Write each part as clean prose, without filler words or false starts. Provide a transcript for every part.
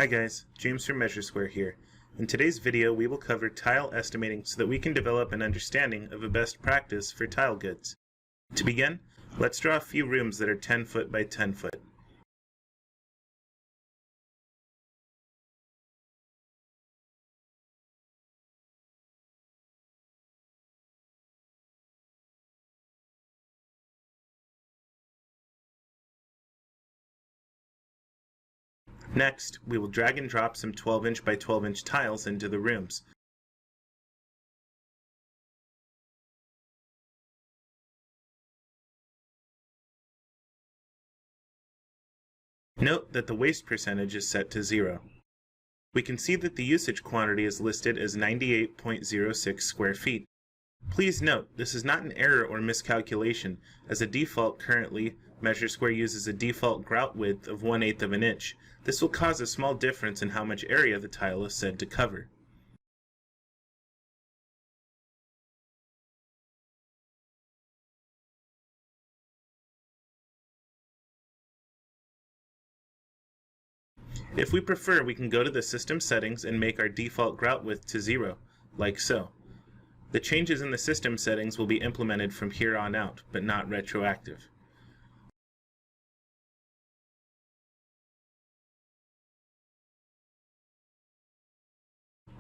Hi guys, James from MeasureSquare here. In today's video we will cover tile estimating so that we can develop an understanding of a best practice for tile goods. To begin, let's draw a few rooms that are 10 foot by 10 foot. Next, we will drag and drop some 12-inch by 12-inch tiles into the rooms. Note that the waste percentage is set to 0. We can see that the usage quantity is listed as 98.06 square feet. Please note, this is not an error or miscalculation, as a default currently, MeasureSquare uses a default grout width of 1/8 of an inch. This will cause a small difference in how much area the tile is said to cover. If we prefer, we can go to the system settings and make our default grout width to 0, like so. The changes in the system settings will be implemented from here on out, but not retroactive.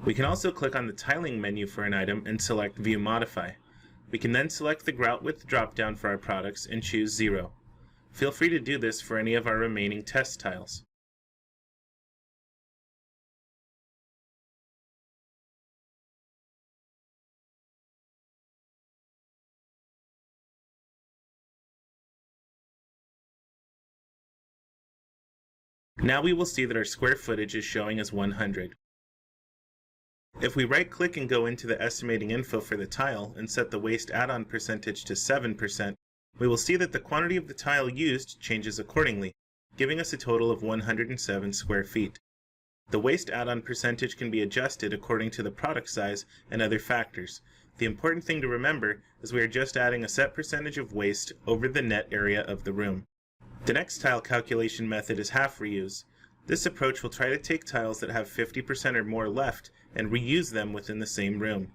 We can also click on the tiling menu for an item and select View Modify. We can then select the grout width drop-down for our products and choose 0. Feel free to do this for any of our remaining test tiles. Now we will see that our square footage is showing as 100. If we right-click and go into the estimating info for the tile and set the waste add-on percentage to 7%, we will see that the quantity of the tile used changes accordingly, giving us a total of 107 square feet. The waste add-on percentage can be adjusted according to the product size and other factors. The important thing to remember is we are just adding a set percentage of waste over the net area of the room. The next tile calculation method is half reuse. This approach will try to take tiles that have 50% or more left and reuse them within the same room.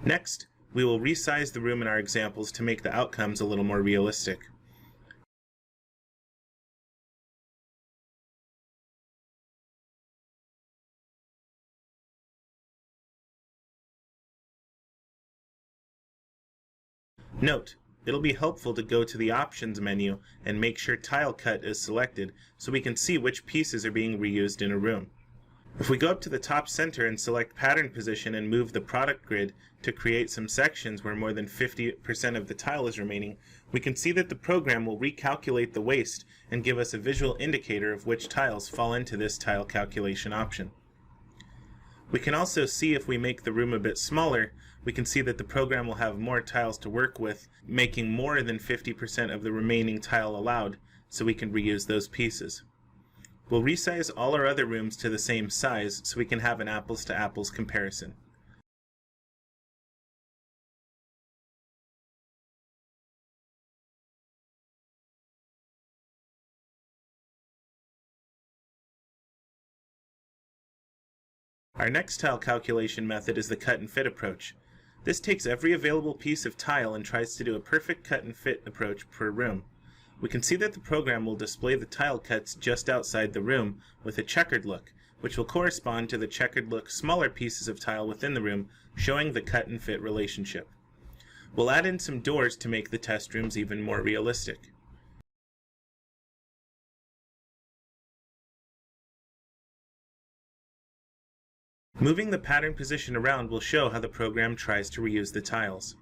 Next, we will resize the room in our examples to make the outcomes a little more realistic. Note, it'll be helpful to go to the Options menu and make sure Tile Cut is selected so we can see which pieces are being reused in a room. If we go up to the top center and select Pattern Position and move the product grid to create some sections where more than 50% of the tile is remaining, we can see that the program will recalculate the waste and give us a visual indicator of which tiles fall into this tile calculation option. We can also see if we make the room a bit smaller, we can see that the program will have more tiles to work with, making more than 50% of the remaining tile allowed, so we can reuse those pieces. We'll resize all our other rooms to the same size so we can have an apples-to-apples comparison. Our next tile calculation method is the cut and fit approach. This takes every available piece of tile and tries to do a perfect cut and fit approach per room. We can see that the program will display the tile cuts just outside the room with a checkered look, which will correspond to the checkered look smaller pieces of tile within the room, showing the cut and fit relationship. We'll add in some doors to make the test rooms even more realistic. Moving the pattern position around will show how the program tries to reuse the tiles.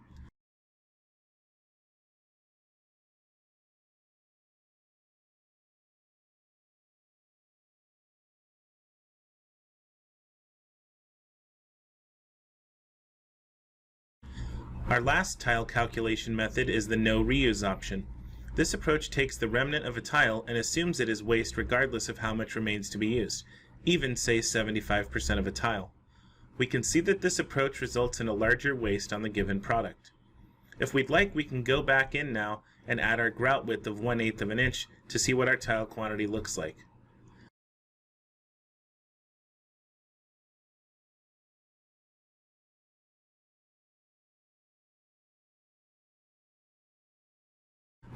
Our last tile calculation method is the no reuse option. This approach takes the remnant of a tile and assumes it is waste regardless of how much remains to be used, even say 75% of a tile. We can see that this approach results in a larger waste on the given product. If we'd like, we can go back in now and add our grout width of 1/8 of an inch to see what our tile quantity looks like.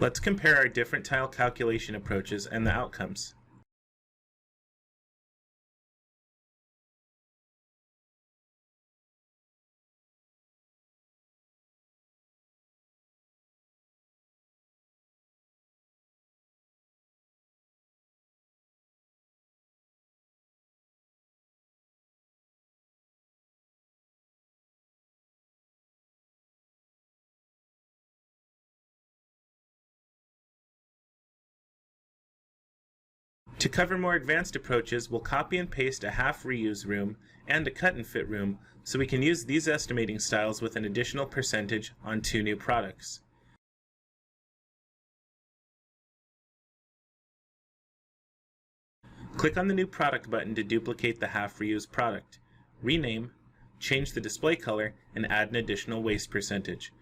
Let's compare our different tile calculation approaches and the outcomes. To cover more advanced approaches, we'll copy and paste a half reuse room and a cut and fit room so we can use these estimating styles with an additional percentage on 2 new products. Click on the New Product button to duplicate the half reused product, rename, change the display color, and add an additional waste percentage.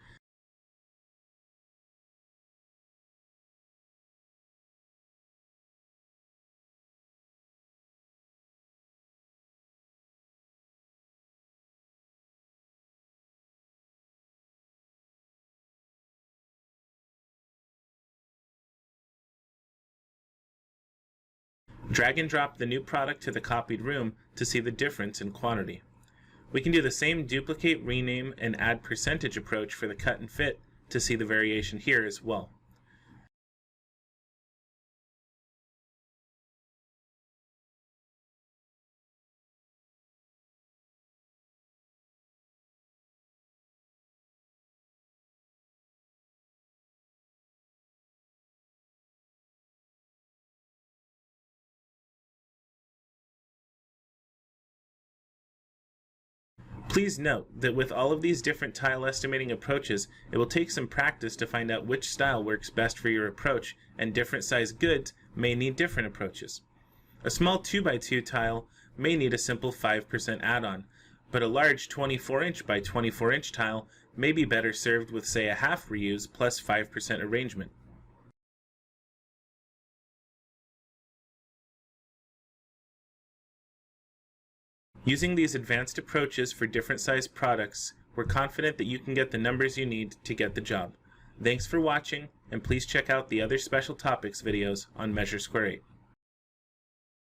Drag and drop the new product to the copied room to see the difference in quantity. We can do the same duplicate, rename, and add percentage approach for the cut and fit to see the variation here as well. Please note that with all of these different tile estimating approaches, it will take some practice to find out which style works best for your approach, and different size goods may need different approaches. A small 2x2 tile may need a simple 5% add-on, but a large 24-inch by 24-inch tile may be better served with, say, a half reuse plus 5% arrangement. Using these advanced approaches for different size products, we're confident that you can get the numbers you need to get the job. Thanks for watching, and please check out the other special topics videos on MeasureSquare 8.